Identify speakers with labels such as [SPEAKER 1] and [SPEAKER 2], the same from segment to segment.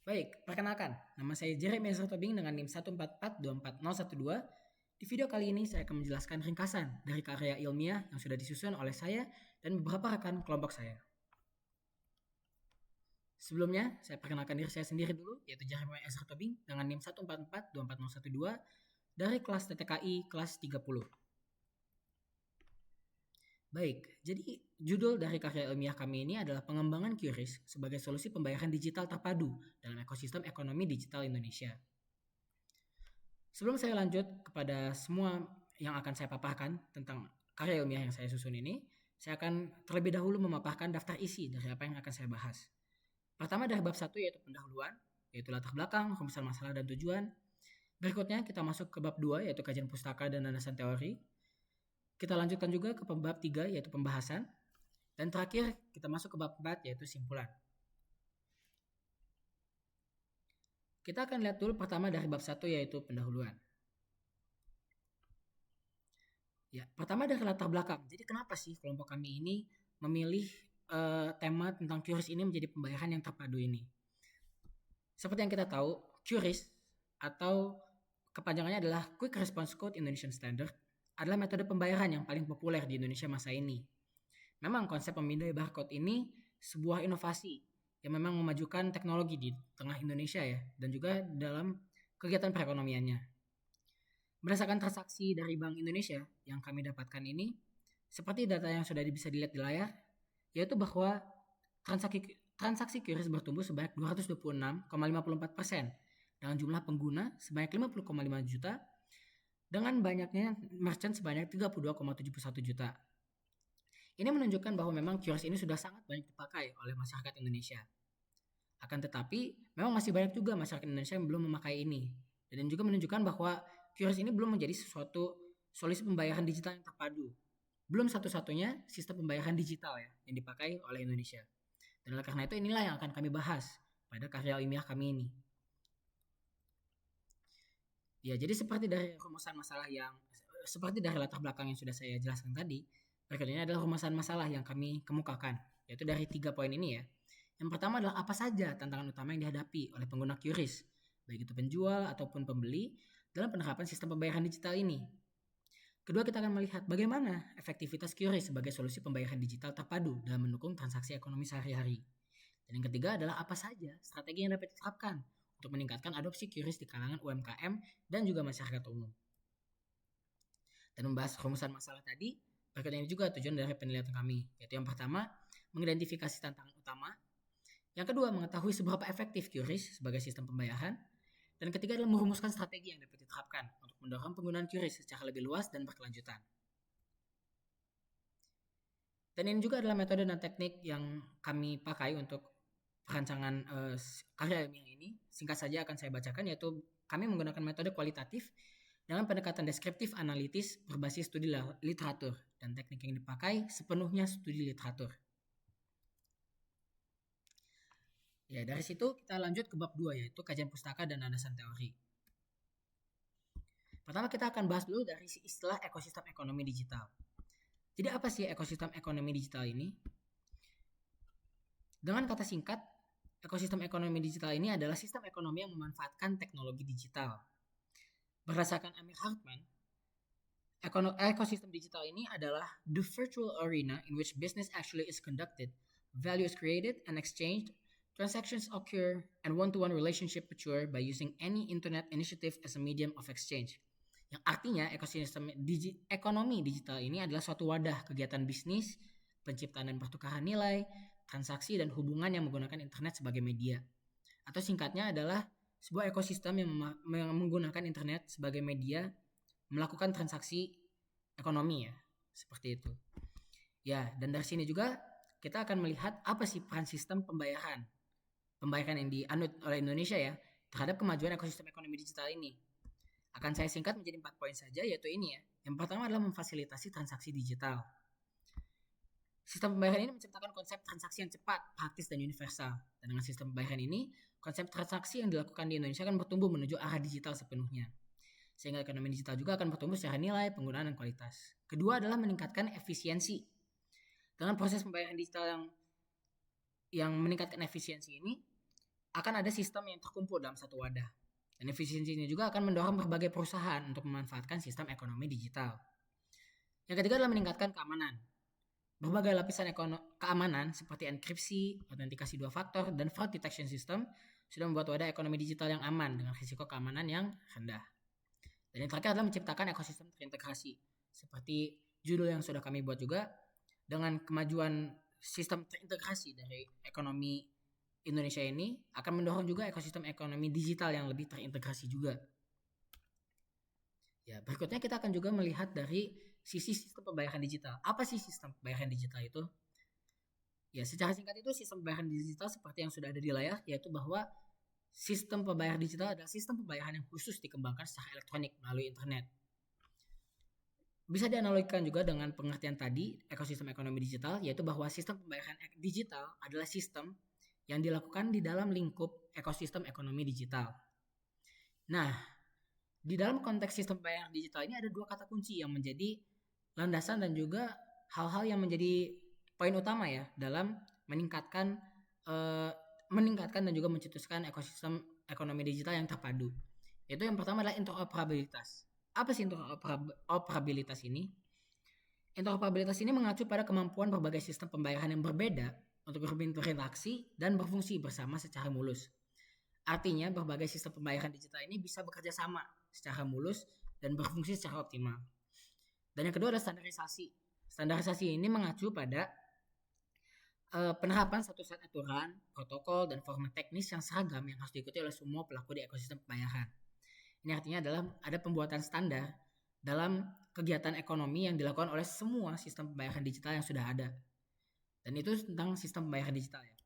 [SPEAKER 1] Baik, perkenalkan, nama saya Jeremy Tobing dengan NIM 1442412. Di video kali ini saya akan menjelaskan ringkasan dari karya ilmiah yang sudah disusun oleh saya dan beberapa rekan kelompok saya. Sebelumnya, saya perkenalkan diri saya sendiri dulu, yaitu Jeremy Tobing dengan NIM 1442412 dari kelas TTKI kelas 30. Baik, jadi judul dari karya ilmiah kami ini adalah pengembangan QRIS sebagai solusi pembayaran digital terpadu dalam ekosistem ekonomi digital Indonesia. Sebelum saya lanjut kepada semua yang akan saya paparkan tentang karya ilmiah yang saya susun ini, saya akan terlebih dahulu memaparkan daftar isi dari apa yang akan saya bahas. Pertama dari bab 1 yaitu pendahuluan, yaitu latar belakang, rumusan masalah dan tujuan. Berikutnya kita masuk ke bab 2 yaitu kajian pustaka dan landasan teori. Kita lanjutkan juga ke bab 3 yaitu pembahasan. Dan terakhir kita masuk ke bab 4 yaitu simpulan. Kita akan lihat dulu pertama dari bab 1 yaitu pendahuluan. Ya, pertama dari latar belakang. Jadi kenapa sih kelompok kami ini memilih tema tentang QRIS ini menjadi pembayaran yang terpadu ini? Seperti yang kita tahu, QRIS atau kepanjangannya adalah Quick Response Code Indonesian Standard adalah metode pembayaran yang paling populer di Indonesia masa ini. Memang konsep pemindai barcode ini sebuah inovasi yang memang memajukan teknologi di tengah Indonesia ya, dan juga dalam kegiatan perekonomiannya. Berdasarkan transaksi dari Bank Indonesia yang kami dapatkan ini, seperti data yang sudah bisa dilihat di layar, yaitu bahwa transaksi QRIS bertumbuh sebanyak 226,54% dengan jumlah pengguna sebanyak 50,5 juta dengan banyaknya merchant sebanyak 32,71 juta. Ini menunjukkan bahwa memang QRIS ini sudah sangat banyak dipakai oleh masyarakat Indonesia. Akan tetapi, memang masih banyak juga masyarakat Indonesia yang belum memakai ini. Dan juga menunjukkan bahwa QRIS ini belum menjadi sesuatu solusi pembayaran digital yang terpadu. Belum satu-satunya sistem pembayaran digital ya yang dipakai oleh Indonesia. Dan oleh karena itu inilah yang akan kami bahas pada karya ilmiah kami ini. Ya, jadi seperti dari latar belakang yang sudah saya jelaskan tadi, berikut ini adalah rumusan masalah yang kami kemukakan, yaitu dari 3 poin ini ya. Yang pertama adalah apa saja tantangan utama yang dihadapi oleh pengguna QRIS, baik itu penjual ataupun pembeli dalam penerapan sistem pembayaran digital ini. Kedua, kita akan melihat bagaimana efektivitas QRIS sebagai solusi pembayaran digital terpadu dalam mendukung transaksi ekonomi sehari-hari. Dan yang ketiga adalah apa saja strategi yang dapat diterapkan untuk meningkatkan adopsi QRIS di kalangan UMKM dan juga masyarakat umum. Dan membahas rumusan masalah tadi, berikut ini juga tujuan dari penelitian kami, yaitu yang pertama, mengidentifikasi tantangan utama, yang kedua, mengetahui seberapa efektif QRIS sebagai sistem pembayaran, dan ketiga adalah merumuskan strategi yang dapat diterapkan untuk mendorong penggunaan QRIS secara lebih luas dan berkelanjutan. Dan ini juga adalah metode dan teknik yang kami pakai untuk perancangan karya ilmiah ini. Singkat saja akan saya bacakan, yaitu kami menggunakan metode kualitatif dengan pendekatan deskriptif analitis berbasis studi literatur, dan teknik yang dipakai sepenuhnya studi literatur. Ya, dari situ kita lanjut ke bab 2 yaitu kajian pustaka dan landasan teori. Pertama kita akan bahas dulu dari istilah ekosistem ekonomi digital. Jadi apa sih ekosistem ekonomi digital ini? Dengan kata singkat, ekosistem ekonomi digital ini adalah sistem ekonomi yang memanfaatkan teknologi digital. Berdasarkan Amir Hartman, ekosistem digital ini adalah the virtual arena in which business actually is conducted, value is created and exchanged, transactions occur, and one-to-one relationship mature by using any internet initiative as a medium of exchange. Yang artinya ekosistem ekonomi digital ini adalah suatu wadah kegiatan bisnis, penciptaan dan pertukaran nilai, transaksi dan hubungan yang menggunakan internet sebagai media. Atau singkatnya adalah sebuah ekosistem yang menggunakan internet sebagai media melakukan transaksi ekonomi ya, seperti itu. Ya, dan dari sini juga kita akan melihat apa sih peran sistem pembayaran yang dianut oleh Indonesia ya terhadap kemajuan ekosistem ekonomi digital ini. Akan saya singkat menjadi 4 poin saja, yaitu ini ya. Yang pertama adalah memfasilitasi transaksi digital. Sistem pembayaran ini menciptakan konsep transaksi yang cepat, praktis, dan universal. Dan dengan sistem pembayaran ini, konsep transaksi yang dilakukan di Indonesia akan bertumbuh menuju arah digital sepenuhnya. Sehingga ekonomi digital juga akan bertumbuh secara nilai, penggunaan, dan kualitas. Kedua adalah meningkatkan efisiensi. Dengan proses pembayaran digital yang meningkatkan efisiensi ini, akan ada sistem yang terkumpul dalam satu wadah. Dan efisiensinya juga akan mendorong berbagai perusahaan untuk memanfaatkan sistem ekonomi digital. Yang ketiga adalah meningkatkan keamanan. Berbagai lapisan keamanan seperti enkripsi, autentikasi dua faktor, dan fraud detection system sudah membuat wadah ekonomi digital yang aman dengan risiko keamanan yang rendah. Dan yang terakhir adalah menciptakan ekosistem terintegrasi. Seperti judul yang sudah kami buat juga, dengan kemajuan sistem terintegrasi dari ekonomi Indonesia ini akan mendorong juga ekosistem ekonomi digital yang lebih terintegrasi juga. Ya, berikutnya kita akan juga melihat dari sisi sistem pembayaran digital. Apa sih sistem pembayaran digital itu? Ya, secara singkat itu sistem pembayaran digital seperti yang sudah ada di layar, yaitu bahwa sistem pembayaran digital adalah sistem pembayaran yang khusus dikembangkan secara elektronik melalui internet. Bisa dianalogikan juga dengan pengertian tadi, ekosistem ekonomi digital, yaitu bahwa sistem pembayaran digital adalah sistem yang dilakukan di dalam lingkup ekosistem ekonomi digital. Nah, di dalam konteks sistem pembayaran digital ini ada dua kata kunci yang menjadi landasan dan juga hal-hal yang menjadi poin utama ya dalam meningkatkan dan juga mencetuskan ekosistem ekonomi digital yang terpadu. Yaitu yang pertama adalah interoperabilitas. Apa sih interoperabilitas ini? Interoperabilitas ini mengacu pada kemampuan berbagai sistem pembayaran yang berbeda untuk berinteraksi dan berfungsi bersama secara mulus. Artinya berbagai sistem pembayaran digital ini bisa bekerja sama secara mulus dan berfungsi secara optimal. Dan yang kedua adalah standarisasi. Standarisasi ini mengacu pada penerapan satu set aturan, protokol, dan format teknis yang seragam yang harus diikuti oleh semua pelaku di ekosistem pembayaran. Ini artinya adalah ada pembuatan standar dalam kegiatan ekonomi yang dilakukan oleh semua sistem pembayaran digital yang sudah ada. Dan itu tentang sistem pembayaran digital ya.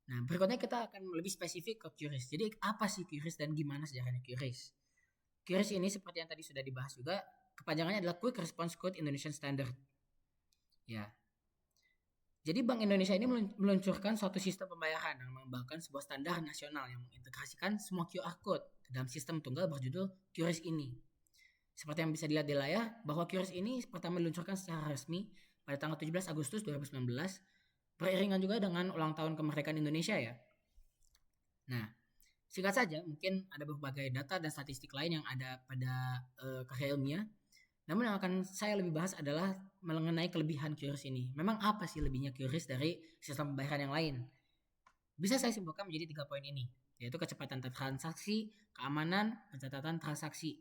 [SPEAKER 1] Nah, berikutnya kita akan lebih spesifik ke QRIS. Jadi apa sih QRIS dan gimana sejarahnya QRIS? QRIS ini seperti yang tadi sudah dibahas juga, kepanjangannya adalah Quick Response Code Indonesian Standard. Ya. Jadi Bank Indonesia ini meluncurkan suatu sistem pembayaran yang mengembangkan sebuah standar nasional yang mengintegrasikan semua QR Code ke dalam sistem tunggal berjudul QRIS ini. Seperti yang bisa dilihat di layar, bahwa QRIS ini pertama diluncurkan secara resmi pada tanggal 17 Agustus 2019, beriringan juga dengan ulang tahun kemerdekaan Indonesia ya. Nah, singkat saja, mungkin ada berbagai data dan statistik lain yang ada pada karya ilmiah. Namun yang akan saya lebih bahas adalah mengenai kelebihan QRIS ini. Memang apa sih lebihnya QRIS dari sistem pembayaran yang lain? Bisa saya simpulkan menjadi 3 poin ini, yaitu kecepatan transaksi, keamanan, pencatatan transaksi.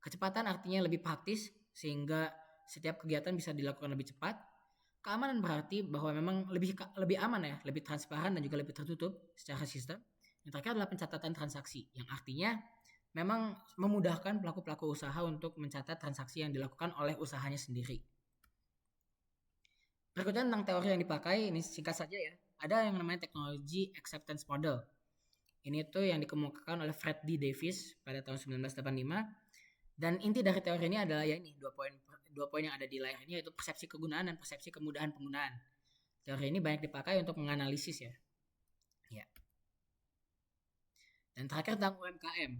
[SPEAKER 1] Kecepatan artinya lebih praktis, sehingga setiap kegiatan bisa dilakukan lebih cepat. Keamanan berarti bahwa memang lebih aman ya, lebih transparan dan juga lebih tertutup secara sistem. Yang terakhir adalah pencatatan transaksi, yang artinya memang memudahkan pelaku-pelaku usaha untuk mencatat transaksi yang dilakukan oleh usahanya sendiri. Berikutnya tentang teori yang dipakai, ini singkat saja ya. Ada yang namanya teknologi acceptance model. Ini tuh yang dikemukakan oleh Fred D. Davis pada tahun 1985. Dan inti dari teori ini adalah ya ini dua poin yang ada di layar ini, yaitu persepsi kegunaan dan persepsi kemudahan penggunaan. Teori ini banyak dipakai untuk menganalisis ya. Ya. Dan terakhir tentang UMKM.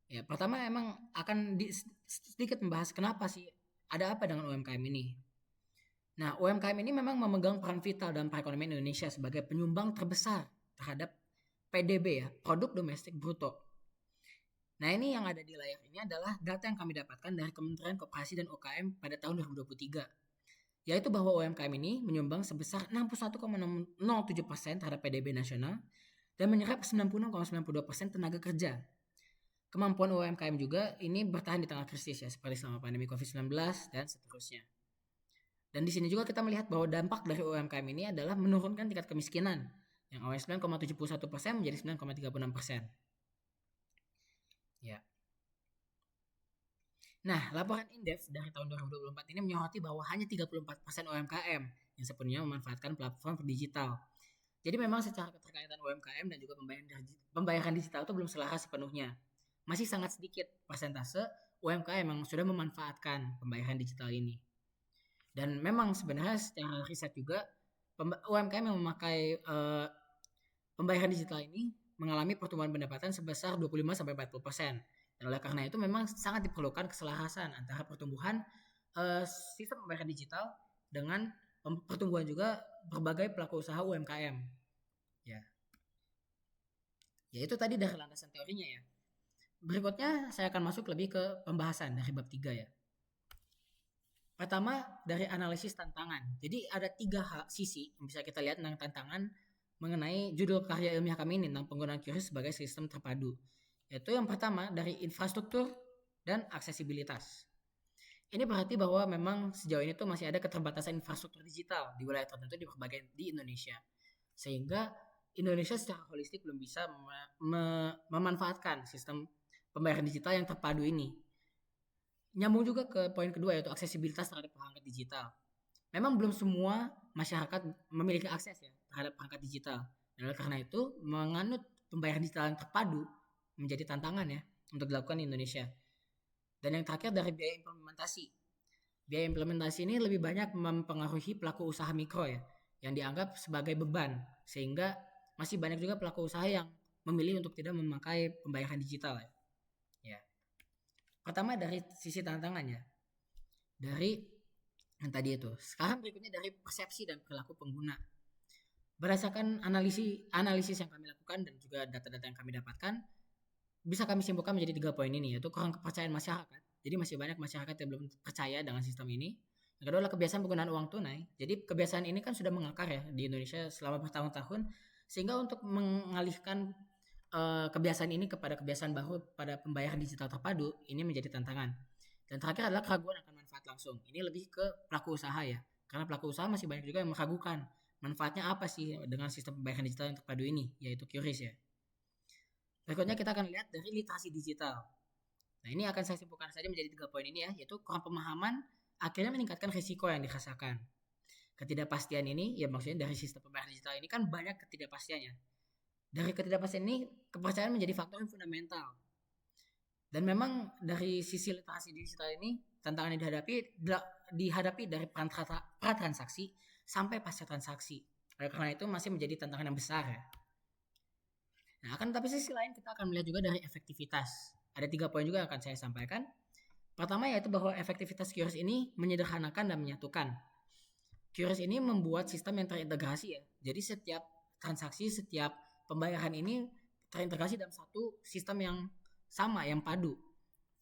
[SPEAKER 1] Ya, pertama emang akan sedikit membahas kenapa sih ada apa dengan UMKM ini. Nah, UMKM ini memang memegang peran vital dalam perekonomian Indonesia sebagai penyumbang terbesar terhadap PDB ya, produk domestik bruto. Nah, ini yang ada di layar ini adalah data yang kami dapatkan dari Kementerian Koperasi dan UKM pada tahun 2023. Yaitu bahwa UMKM ini menyumbang sebesar 61,07% terhadap PDB nasional dan menyerap 96,92% tenaga kerja. Kemampuan UMKM juga ini bertahan di tengah krisis ya, seperti selama pandemi COVID-19 dan seterusnya. Dan di sini juga kita melihat bahwa dampak dari UMKM ini adalah menurunkan tingkat kemiskinan yang awalnya 9,71% menjadi 9,36%. Ya. Nah, laporan Indef dari tahun 2024 ini menyoroti bahwa hanya 34% UMKM yang sepenuhnya memanfaatkan platform digital. Jadi memang secara keterkaitan UMKM dan juga pembayaran digital itu belum selaras sepenuhnya. Masih sangat sedikit persentase UMKM yang sudah memanfaatkan pembayaran digital ini. Dan memang sebenarnya secara riset juga UMKM yang memakai pembayaran digital ini mengalami pertumbuhan pendapatan sebesar 25-40%. Dan oleh karena itu memang sangat diperlukan keselarasan antara pertumbuhan sistem pembayaran digital dengan pertumbuhan juga berbagai pelaku usaha UMKM. Ya. Yaitu tadi dari landasan teorinya ya. Berikutnya saya akan masuk lebih ke pembahasan dari bab 3 ya. Pertama dari analisis tantangan. Jadi ada 3 sisi yang bisa kita lihat tentang tantangan mengenai judul karya ilmiah kami ini tentang penggunaan QRIS sebagai sistem terpadu. Yaitu yang pertama dari infrastruktur dan aksesibilitas. Ini berarti bahwa memang sejauh ini tuh masih ada keterbatasan infrastruktur digital di wilayah tertentu di Indonesia. Sehingga Indonesia secara holistik belum bisa memanfaatkan sistem pembayaran digital yang terpadu ini. Nyambung juga ke poin kedua yaitu aksesibilitas terhadap perangkat digital. Memang belum semua masyarakat memiliki akses ya terhadap perangkat digital. Dan oleh karena itu menganut pembayaran digital yang terpadu menjadi tantangan ya untuk dilakukan di Indonesia. Dan yang terakhir dari biaya implementasi. Biaya implementasi ini lebih banyak mempengaruhi pelaku usaha mikro ya, yang dianggap sebagai beban, sehingga masih banyak juga pelaku usaha yang memilih untuk tidak memakai pembayaran digital ya. Ya. Pertama dari sisi tantangannya, dari yang tadi itu. Sekarang berikutnya dari persepsi dan perilaku pengguna. Berdasarkan analisis yang kami lakukan dan juga data-data yang kami dapatkan, bisa kami simpulkan menjadi 3 poin ini, yaitu kurang kepercayaan masyarakat. Jadi masih banyak masyarakat yang belum percaya dengan sistem ini. Yang kedua adalah kebiasaan penggunaan uang tunai. Jadi kebiasaan ini kan sudah mengakar ya di Indonesia selama bertahun-tahun, sehingga untuk mengalihkan kebiasaan ini kepada kebiasaan baru pada pembayaran digital terpadu ini menjadi tantangan. Dan terakhir adalah keraguan akan manfaat langsung. Ini lebih ke pelaku usaha ya, karena pelaku usaha masih banyak juga yang meragukan manfaatnya apa sih dengan sistem pembayaran digital yang terpadu ini, yaitu QRIS ya. Berikutnya kita akan lihat dari literasi digital. Nah ini akan saya simpulkan saja menjadi 3 poin ini ya, yaitu kurang pemahaman akhirnya meningkatkan risiko yang dirasakan. Ketidakpastian ini ya maksudnya dari sistem pembayaran digital ini kan banyak ketidakpastiannya. Dari ketidakpastian ini kepercayaan menjadi faktor yang fundamental. Dan memang dari sisi literasi digital ini tantangan yang dihadapi dari pra-transaksi sampai pasca transaksi. Oleh karena itu masih menjadi tantangan yang besar ya. Nah, akan tapi sisi lain kita akan melihat juga dari efektivitas. Ada 3 poin juga yang akan saya sampaikan. Pertama yaitu bahwa efektivitas QRIS ini menyederhanakan dan menyatukan. QRIS ini membuat sistem yang terintegrasi ya. Jadi setiap transaksi, setiap pembayaran ini terintegrasi dalam satu sistem yang sama, yang padu.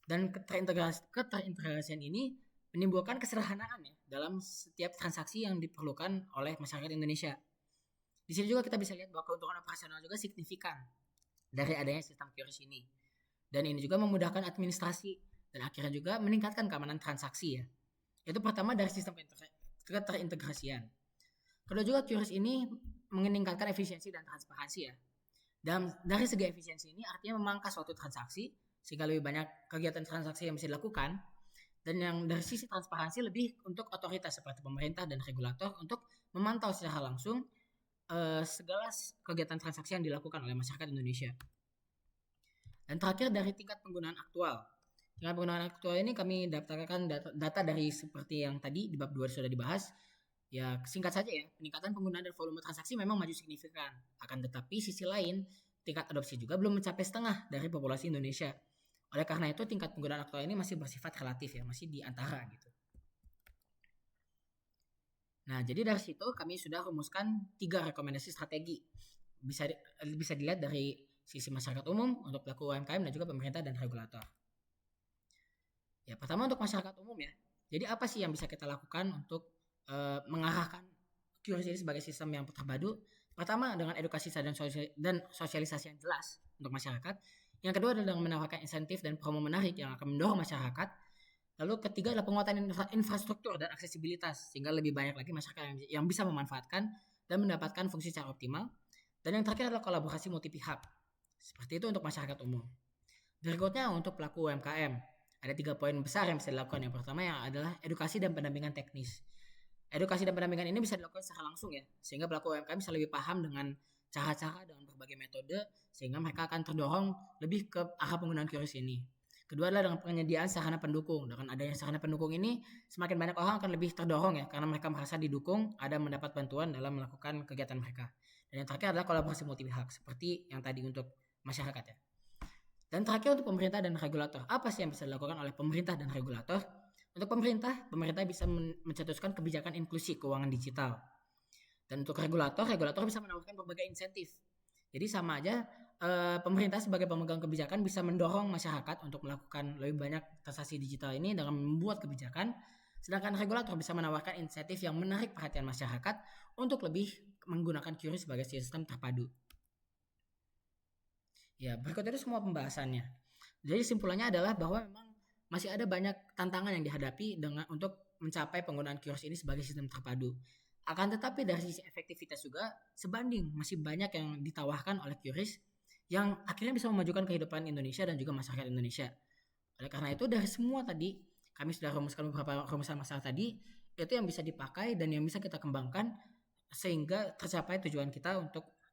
[SPEAKER 1] Dan keterintegrasian ini menimbulkan kesederhanaan ya dalam setiap transaksi yang diperlukan oleh masyarakat Indonesia. Di sini juga kita bisa lihat bahwa keuntungan operasional juga signifikan dari adanya sistem QRIS ini. Dan ini juga memudahkan administrasi dan akhirnya juga meningkatkan keamanan transaksi ya. Itu pertama dari sistem keterintegrasian. Kedua juga QRIS ini meningkatkan efisiensi dan transparansi ya. Dan dari segi efisiensi ini artinya memangkas waktu transaksi sehingga lebih banyak kegiatan transaksi yang bisa dilakukan. Dan yang dari sisi transparansi lebih untuk otoritas seperti pemerintah dan regulator untuk memantau secara langsung segala kegiatan transaksi yang dilakukan oleh masyarakat Indonesia. Dan terakhir dari tingkat penggunaan aktual. Tingkat penggunaan aktual ini kami daftarkan data dari seperti yang tadi di bab 2 sudah dibahas. Ya singkat saja ya, peningkatan penggunaan dan volume transaksi memang maju signifikan. Akan tetapi sisi lain, tingkat adopsi juga belum mencapai setengah dari populasi Indonesia. Oleh karena itu tingkat penggunaan aktual ini masih bersifat relatif ya, masih di antara gitu. Nah, jadi dari situ kami sudah rumuskan 3 rekomendasi strategi. Bisa dilihat dari sisi masyarakat umum, untuk pelaku UMKM dan juga pemerintah dan regulator. Ya, pertama untuk masyarakat umum ya. Jadi apa sih yang bisa kita lakukan untuk mengarahkan QRIS ini sebagai sistem yang terpadu? Pertama dengan edukasi dan sosialisasi yang jelas untuk masyarakat. Yang kedua adalah dengan menawarkan insentif dan promo menarik yang akan mendorong masyarakat. Lalu ketiga adalah penguatan infrastruktur dan aksesibilitas sehingga lebih banyak lagi masyarakat yang bisa memanfaatkan dan mendapatkan fungsi secara optimal. Dan yang terakhir adalah kolaborasi multi pihak. Seperti itu untuk masyarakat umum. Berikutnya untuk pelaku UMKM. Ada 3 poin besar yang bisa dilakukan. Yang pertama yang adalah edukasi dan pendampingan teknis. Edukasi dan pendampingan ini bisa dilakukan secara langsung ya, sehingga pelaku UMKM bisa lebih paham dengan cara-cara dengan berbagai metode, sehingga mereka akan terdorong lebih ke arah penggunaan QRIS ini. Kedua adalah dengan penyediaan sarana pendukung. Dengan adanya sarana pendukung ini, semakin banyak orang akan lebih terdorong ya, karena mereka merasa didukung, ada mendapat bantuan dalam melakukan kegiatan mereka. Dan yang terakhir adalah kolaborasi multi pihak, seperti yang tadi untuk masyarakat ya. Dan terakhir untuk pemerintah dan regulator. Apa sih yang bisa dilakukan oleh pemerintah dan regulator? Untuk pemerintah bisa mencetuskan kebijakan inklusi keuangan digital. Dan untuk regulator bisa menawarkan berbagai insentif. Jadi sama aja pemerintah sebagai pemegang kebijakan bisa mendorong masyarakat untuk melakukan lebih banyak transaksi digital ini dengan membuat kebijakan, sedangkan regulator bisa menawarkan insentif yang menarik perhatian masyarakat untuk lebih menggunakan QRIS sebagai sistem terpadu. Ya, berikut itu semua pembahasannya. Jadi simpulannya adalah bahwa memang masih ada banyak tantangan yang dihadapi untuk mencapai penggunaan QRIS ini sebagai sistem terpadu. Akan tetapi dari sisi efektivitas juga sebanding masih banyak yang ditawarkan oleh QRIS yang akhirnya bisa memajukan kehidupan Indonesia dan juga masyarakat Indonesia. Oleh karena itu dari semua tadi kami sudah rumuskan beberapa rumusan masalah tadi itu yang bisa dipakai dan yang bisa kita kembangkan sehingga tercapai tujuan kita untuk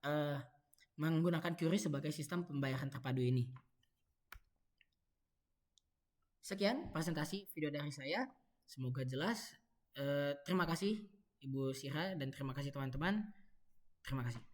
[SPEAKER 1] menggunakan QRIS sebagai sistem pembayaran terpadu ini. Sekian presentasi video dari saya. Semoga jelas. Terima kasih Ibu Sira dan terima kasih teman-teman. Terima kasih.